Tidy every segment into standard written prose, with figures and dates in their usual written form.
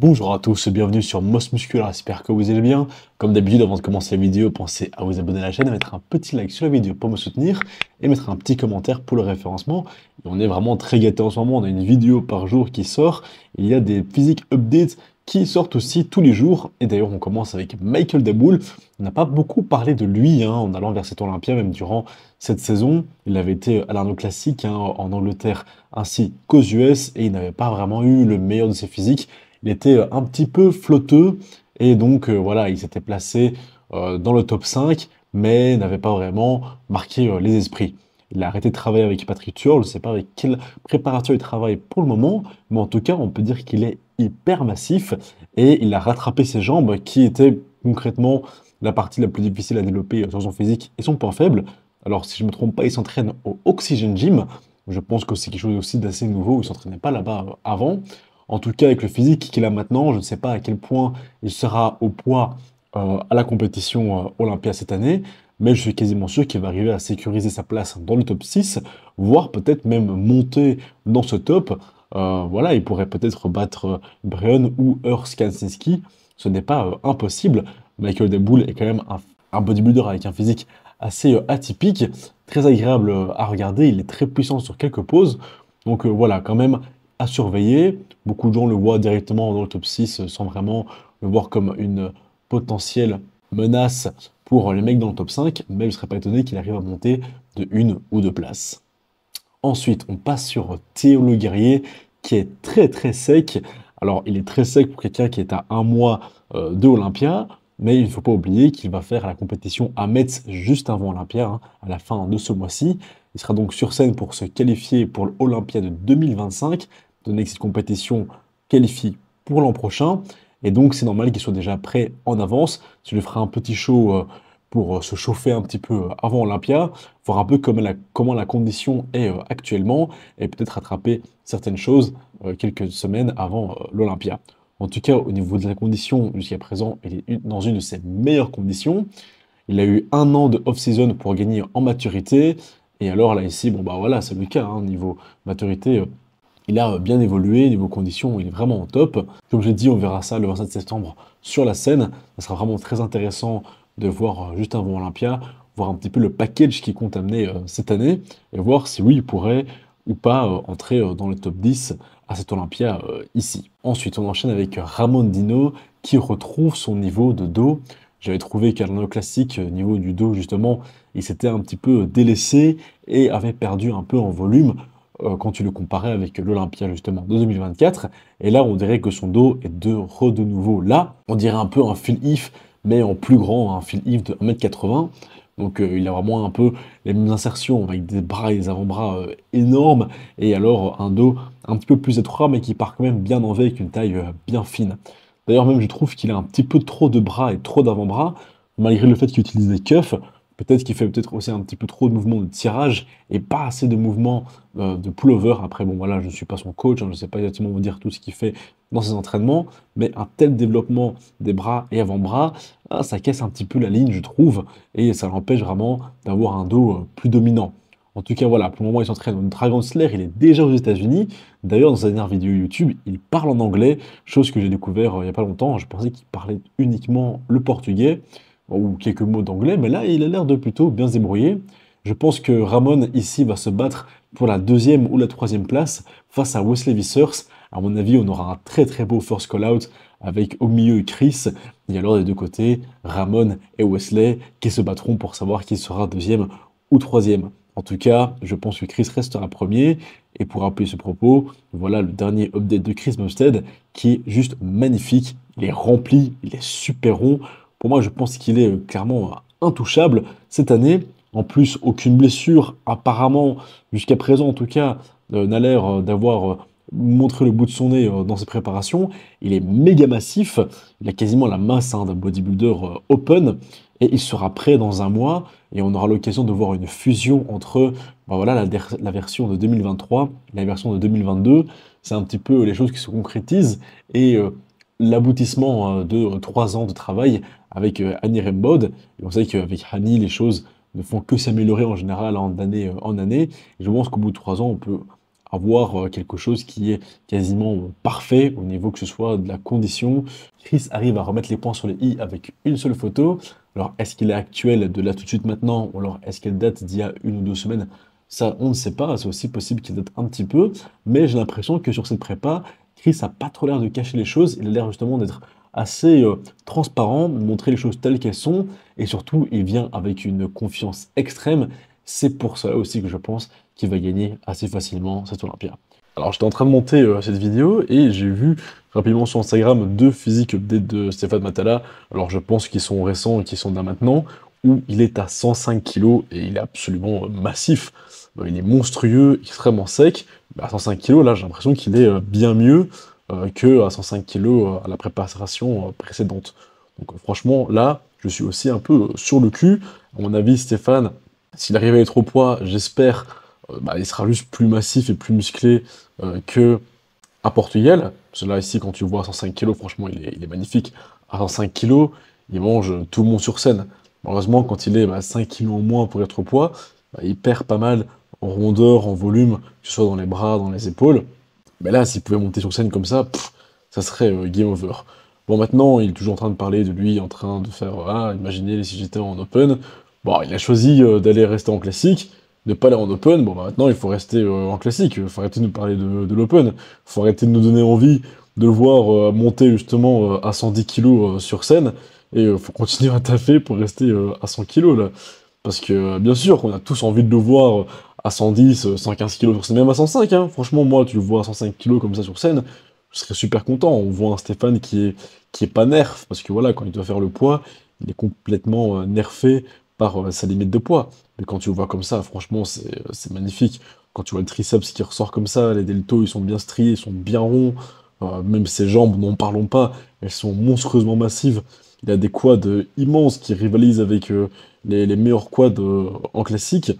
Bonjour à tous, bienvenue sur Moss Musculaire, j'espère que vous allez bien. Comme d'habitude, avant de commencer la vidéo, pensez à vous abonner à la chaîne, à mettre un petit like sur la vidéo pour me soutenir et mettre un petit commentaire pour le référencement. Et on est vraiment très gâtés en ce moment, on a une vidéo par jour qui sort. Il y a des physique updates qui sortent aussi tous les jours. Et d'ailleurs, on commence avec Michael Daboul. On n'a pas beaucoup parlé de lui en allant vers cet Olympia, même durant cette saison. Il avait été à l'Arnold Classic en Angleterre ainsi qu'aux US et il n'avait pas vraiment eu le meilleur de ses physiques. Il était un petit peu flotteux et donc voilà, il s'était placé dans le top 5, mais n'avait pas vraiment marqué les esprits. Il a arrêté de travailler avec Patrick Tuor, je ne sais pas avec quel préparateur il travaille pour le moment, mais en tout cas, on peut dire qu'il est hyper massif et il a rattrapé ses jambes qui étaient concrètement la partie la plus difficile à développer sur son physique et son point faible. Alors, si je ne me trompe pas, il s'entraîne au Oxygen Gym. Je pense que c'est quelque chose aussi d'assez nouveau, il ne s'entraînait pas là-bas avant. En tout cas, avec le physique qu'il a maintenant, je ne sais pas à quel point il sera au poids à la compétition Olympia cette année, mais je suis quasiment sûr qu'il va arriver à sécuriser sa place dans le top 6, voire peut-être même monter dans ce top. Voilà, il pourrait peut-être battre Breon ou Urs Kaczynski. Ce n'est pas impossible. Michael Daboul est quand même un bodybuilder avec un physique assez atypique, très agréable à regarder. Il est très puissant sur quelques poses. Donc voilà, quand même à surveiller. Beaucoup de gens le voient directement dans le top 6 sans vraiment le voir comme une potentielle menace pour les mecs dans le top 5, mais je ne serais pas étonné qu'il arrive à monter de une ou deux places. Ensuite, on passe sur Théo Le Guerrier, qui est très très sec. Alors, il est très sec pour quelqu'un qui est à un mois de Olympia, mais il ne faut pas oublier qu'il va faire la compétition à Metz juste avant Olympia, à la fin de ce mois-ci. Il sera donc sur scène pour se qualifier pour l'Olympia de 2025, donné que cette compétition qualifie pour l'an prochain. Et donc, c'est normal qu'il soit déjà prêt en avance. Ça lui fera un petit show pour se chauffer un petit peu avant Olympia, voir un peu comment la condition est actuellement et peut-être rattraper certaines choses quelques semaines avant l'Olympia. En tout cas, au niveau de la condition, jusqu'à présent, il est dans une de ses meilleures conditions. Il a eu un an de off-season pour gagner en maturité. Et alors là, ici, bon bah voilà, c'est le cas. Niveau maturité, il a bien évolué. Niveau conditions, il est vraiment au top. Comme j'ai dit, on verra ça le 27 septembre sur la scène. Ça sera vraiment très intéressant de voir juste avant Olympia, voir un petit peu le package qu'il compte amener cette année et voir si oui, il pourrait ou pas entrer dans le top 10 à cet Olympia ici. Ensuite, on enchaîne avec Ramon Dino qui retrouve son niveau de dos. J'avais trouvé qu'à l'anneau classique, niveau du dos, justement, il s'était un petit peu délaissé et avait perdu un peu en volume quand tu le comparais avec l'Olympia, justement, de 2024. Et là, on dirait que son dos est de nouveau là. On dirait un peu un Phil Heath, mais en plus grand, un Phil Heath de 1m80. Donc il a vraiment un peu les mêmes insertions avec des bras et des avant-bras énormes et alors un dos un petit peu plus étroit mais qui part quand même bien en V avec une taille bien fine. D'ailleurs même je trouve qu'il a un petit peu trop de bras et trop d'avant-bras malgré le fait qu'il utilise des cuffs. Peut-être qu'il fait peut-être aussi un petit peu trop de mouvements de tirage et pas assez de mouvements de pullover. Après, bon, voilà, je ne suis pas son coach, je ne sais pas exactement vous dire tout ce qu'il fait dans ses entraînements, mais un tel développement des bras et avant-bras, ça casse un petit peu la ligne, je trouve, et ça l'empêche vraiment d'avoir un dos plus dominant. En tout cas, voilà, pour le moment, il s'entraîne au Dragon Slayer, il est déjà aux États-Unis. D'ailleurs, dans sa dernière vidéo YouTube, il parle en anglais, chose que j'ai découvert il n'y a pas longtemps. Je pensais qu'il parlait uniquement le portugais ou quelques mots d'anglais, mais là, il a l'air de plutôt bien se débrouiller. Je pense que Ramon, ici, va se battre pour la deuxième ou la troisième place face à Wesley Vissers. À mon avis, on aura un très très beau first call-out avec au milieu Chris, et alors des deux côtés, Ramon et Wesley qui se battront pour savoir qui sera deuxième ou troisième. En tout cas, je pense que Chris restera premier, et pour appuyer ce propos, voilà le dernier update de Chris Bumstead qui est juste magnifique. Il est rempli, il est super rond. Pour moi, je pense qu'il est clairement intouchable cette année. En plus, aucune blessure, apparemment, jusqu'à présent en tout cas, n'a l'air d'avoir montré le bout de son nez dans ses préparations. Il est méga massif, il a quasiment la masse d'un bodybuilder open, et il sera prêt dans un mois, et on aura l'occasion de voir une fusion entre voilà, la version de 2023 et la version de 2022. C'est un petit peu les choses qui se concrétisent, et l'aboutissement de 3 ans de travail avec Annie Rembod. Et on sait qu'avec Annie, les choses ne font que s'améliorer en général d'année en année. Et je pense qu'au bout de 3 ans, on peut avoir quelque chose qui est quasiment parfait au niveau que ce soit de la condition. Chris arrive à remettre les points sur les i avec une seule photo. Alors, est-ce qu'il est actuel de là tout de suite maintenant, ou alors est-ce qu'elle date d'il y a 1 ou 2 semaines? Ça, on ne sait pas, c'est aussi possible qu'il date un petit peu, mais j'ai l'impression que sur cette prépa, Chris a pas trop l'air de cacher les choses, il a l'air justement d'être assez transparent, de montrer les choses telles qu'elles sont, et surtout, il vient avec une confiance extrême. C'est pour cela aussi que je pense qu'il va gagner assez facilement cette Olympia. Alors, j'étais en train de monter cette vidéo et j'ai vu rapidement sur Instagram 2 physiques updates de Stéphane Matala. Alors, je pense qu'ils sont récents et qu'ils sont d'un maintenant, où il est à 105 kg et il est absolument massif. Il est monstrueux, extrêmement sec. Mais à 105 kg, là, j'ai l'impression qu'il est bien mieux que à 105 kg à la préparation précédente. Donc, franchement, là, je suis aussi un peu sur le cul. À mon avis, Stéphane, s'il arrive à être au poids, j'espère, il sera juste plus massif et plus musclé que à Portugal. Parce que là, ici, quand tu vois 105 kg, franchement, il est magnifique. À 105 kg, il mange tout le monde sur scène. Malheureusement, quand il est 5 kg en moins pour être au poids, il perd pas mal en rondeur, en volume, que ce soit dans les bras, dans les épaules. Mais là, s'il pouvait monter sur scène comme ça, ça serait game over. Bon, maintenant, il est toujours en train de parler de lui, en train de faire ah, imaginez si j'étais en open. Bon, il a choisi d'aller rester en classique, de pas aller en open. Bon, maintenant, il faut rester en classique. Il faut arrêter de nous parler de l'open. Il faut arrêter de nous donner envie de le voir monter justement à 110 kilos sur scène. Et il faut continuer à taffer pour rester à 100 kilos là. Parce que, bien sûr, qu'on a tous envie de le voir à 110, 115 kilos sur scène, même à 105, hein. Franchement, moi, tu le vois à 105 kilos comme ça sur scène, je serais super content. On voit un Stéphane qui est pas nerf, parce que voilà, quand il doit faire le poids, il est complètement nerfé par sa limite de poids. Mais quand tu le vois comme ça, franchement, c'est magnifique. Quand tu vois le triceps qui ressort comme ça, les deltos, ils sont bien striés, ils sont bien ronds. Même ses jambes, n'en parlons pas, elles sont monstrueusement massives. Il a des quads immenses qui rivalisent avec les meilleurs quads en classique.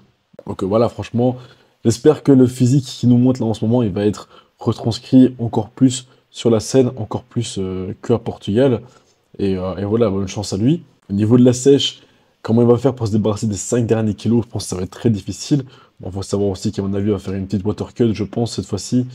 Donc voilà, franchement, j'espère que le physique qui nous montre là en ce moment, il va être retranscrit encore plus sur la scène, encore plus qu'à Portugal. Et voilà, bonne chance à lui. Au niveau de la sèche, comment il va faire pour se débarrasser des 5 derniers kilos? Je pense que ça va être très difficile. Bon, faut savoir aussi qu'à mon avis, il va faire une petite water cut, je pense, cette fois-ci,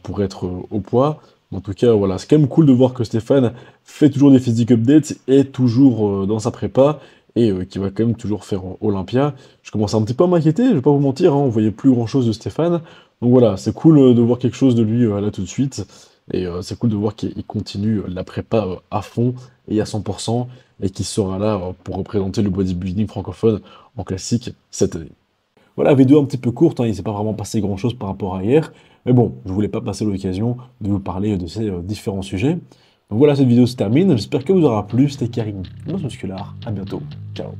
pour être au poids. En tout cas, voilà, c'est quand même cool de voir que Stéphane fait toujours des physique updates, est toujours dans sa prépa, et qui va quand même toujours faire Olympia. Je commence un petit peu à m'inquiéter, je vais pas vous mentir, hein, on voyait plus grand-chose de Stéphane. Donc voilà, c'est cool de voir quelque chose de lui là tout de suite. Et c'est cool de voir qu'il continue la prépa à fond et à 100%, et qu'il sera là pour représenter le bodybuilding francophone en classique cette année. Voilà, vidéo un petit peu courte, hein, il ne s'est pas vraiment passé grand-chose par rapport à hier. Mais bon, je voulais pas passer l'occasion de vous parler de ces différents sujets. Donc voilà, cette vidéo se termine. J'espère que vous aura plu. C'était Karim, Musculaire. À bientôt. Ciao.